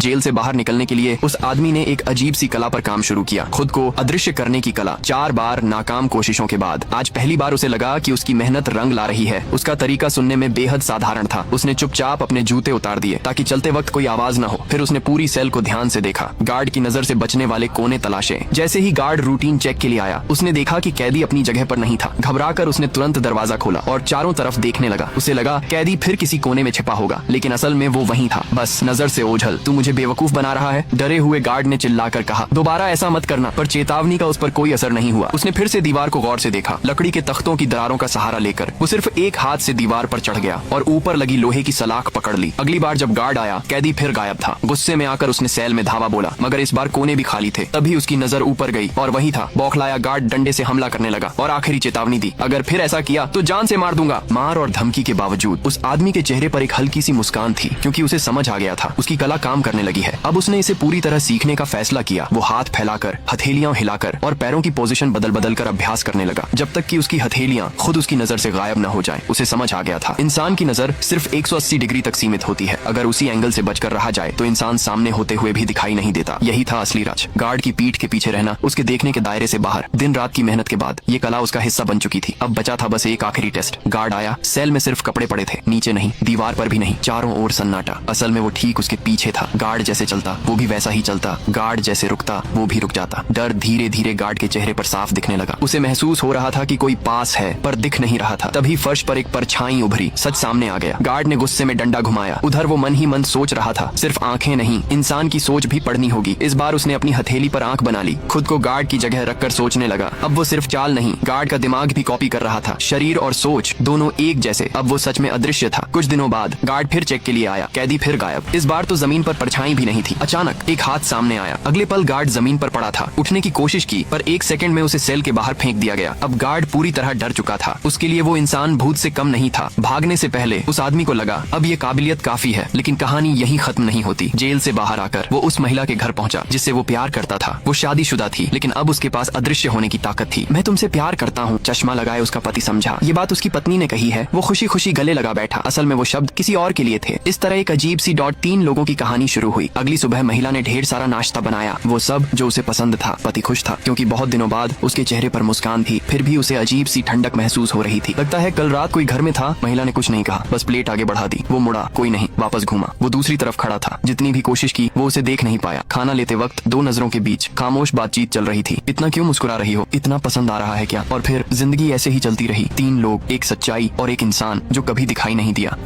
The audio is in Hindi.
जेल से बाहर निकलने के लिए उस आदमी ने एक अजीब सी कला पर काम शुरू किया, खुद को अदृश्य करने की कला। 4 बार नाकाम कोशिशों के बाद आज पहली बार उसे लगा कि उसकी मेहनत रंग ला रही है। उसका तरीका सुनने में बेहद साधारण था। उसने चुपचाप अपने जूते उतार दिए ताकि चलते वक्त कोई आवाज न हो। फिर उसने पूरी सेल को ध्यान से देखा, गार्ड की नजर से बचने वाले कोने तलाशे। जैसे ही गार्ड रूटीन चेक के लिए आया, उसने देखा कि कैदी अपनी जगह पर नहीं था। घबराकर उसने तुरंत दरवाजा खोला और चारों तरफ देखने लगा। उसे लगा कैदी फिर किसी कोने में छिपा होगा, लेकिन असल में वो वहीं था, बस नजर से ओझल। तू मुझे बेवकूफ बना रहा है, डरे हुए गार्ड ने चिल्लाकर कहा। दोबारा ऐसा मत करना, पर चेतावनी का उस पर कोई असर नहीं हुआ। उसने फिर से दीवार को गौर से देखा। लकड़ी के तख्तों की दरारों का सहारा लेकर वो सिर्फ एक हाथ से दीवार पर चढ़ गया और ऊपर लगी लोहे की सलाख पकड़ ली। अगली बार जब गार्ड आया, कैदी फिर गायब था। गुस्से में आकर उसने सेल में धावा बोला, मगर इस बार कोने भी खाली थे। तभी उसकी नजर ऊपर गई और वही था। बौखलाया गार्ड डंडे से हमला करने लगा और आखिरी चेतावनी दी, अगर फिर ऐसा किया तो जान से मार दूंगा। मार और धमकी के बावजूद उस आदमी के चेहरे पर एक हल्की सी मुस्कान थी, क्योंकि उसे समझ आ गया था उसकी कला काम करने लगी है। अब उसने इसे पूरी तरह सीखने का फैसला किया। वो हाथ फैलाकर, हथेलियां हिलाकर और पैरों की पोजीशन बदल बदल कर अभ्यास करने लगा, जब तक कि उसकी हथेलियां खुद उसकी नजर से गायब न हो जाएं। उसे समझ आ गया था इंसान की नजर सिर्फ 180 डिग्री तक सीमित होती है। अगर उसी एंगल से बचकर रहा जाए तो इंसान सामने होते हुए भी दिखाई नहीं देता। यही था असली राज। गार्ड की पीठ के पीछे रहना, उसके देखने के दायरे से बाहर। दिन रात की मेहनत के बाद ये कला उसका हिस्सा बन चुकी थी। अब बचा था बस एक आखिरी टेस्ट। गार्ड आया। सेल में सिर्फ कपड़े पड़े थे, नीचे नहीं, दीवार पर भी नहीं, चारों ओर सन्नाटा। असल में वो ठीक उसके पीछे था। गार्ड जैसे चलता वो भी वैसा ही चलता, गार्ड जैसे रुकता वो भी रुक जाता। डर धीरे धीरे गार्ड के चेहरे पर साफ दिखने लगा। उसे महसूस हो रहा था कि कोई पास है, पर दिख नहीं रहा था। तभी फर्श पर एक परछाई उभरी, सच सामने आ गया। गार्ड ने गुस्से में डंडा घुमाया। उधर वो मन ही मन सोच रहा था, सिर्फ आंखें नहीं, इंसान की सोच भी पढ़नी होगी। इस बार उसने अपनी हथेली पर आंख बना ली, खुद को गार्ड की जगह रखकर सोचने लगा। अब वो सिर्फ चाल नहीं, गार्ड का दिमाग भी कॉपी कर रहा था। शरीर और सोच दोनों एक जैसे। अब वो सच में अदृश्य था। कुछ दिनों बाद गार्ड फिर चेक के लिए आया। कैदी फिर गायब। इस बार तो जमीन पर परछाई भी नहीं थी। अचानक एक हाथ सामने आया। अगले पल गार्ड जमीन पर पड़ा था। उठने की कोशिश की, पर एक सेकंड में उसे सेल के बाहर फेंक दिया गया। अब गार्ड पूरी तरह डर चुका था। उसके लिए वो इंसान भूत से कम नहीं था। भागने से पहले उस आदमी को लगा अब ये काबिलियत काफी है, लेकिन कहानी यहीं खत्म नहीं होती। जेल से बाहर आकर वो उस महिला के घर पहुंचा जिससे वो प्यार करता था। वो शादीशुदा थी, लेकिन अब उसके पास अदृश्य होने की ताकत थी। मैं तुमसे प्यार करता हूँ, चश्मा लगाए उसका पति समझा। ये बात उसकी पत्नी ने कही है। वो खुशी खुशी गले लगा बैठा। असल में वो शब्द किसी और के लिए थे। इस तरह एक अजीब सी 3 लोगों की कहानी शुरू हुई। अगली सुबह महिला ने ढेर सारा नाश्ता बनाया, वो सब जो उसे पसंद था। पति खुश था, क्योंकि बहुत दिनों बाद उसके चेहरे पर मुस्कान थी। फिर भी उसे अजीब सी ठंडक महसूस हो रही थी। लगता है कल रात कोई घर में था। महिला ने कुछ नहीं कहा, बस प्लेट आगे बढ़ा दी। वो मुड़ा, कोई नहीं, वापस घूमा। वो दूसरी तरफ खड़ा था। जितनी भी कोशिश की वो उसे देख नहीं पाया। खाना लेते वक्त 2 नजरों के बीच खामोश बातचीत चल रही थी। इतना क्यों मुस्कुरा रही हो? इतना पसंद आ रहा है क्या? और फिर जिंदगी ऐसे ही चलती रही। 3 लोग, एक सच्चाई और एक इंसान जो कभी दिखाई नहीं दिया।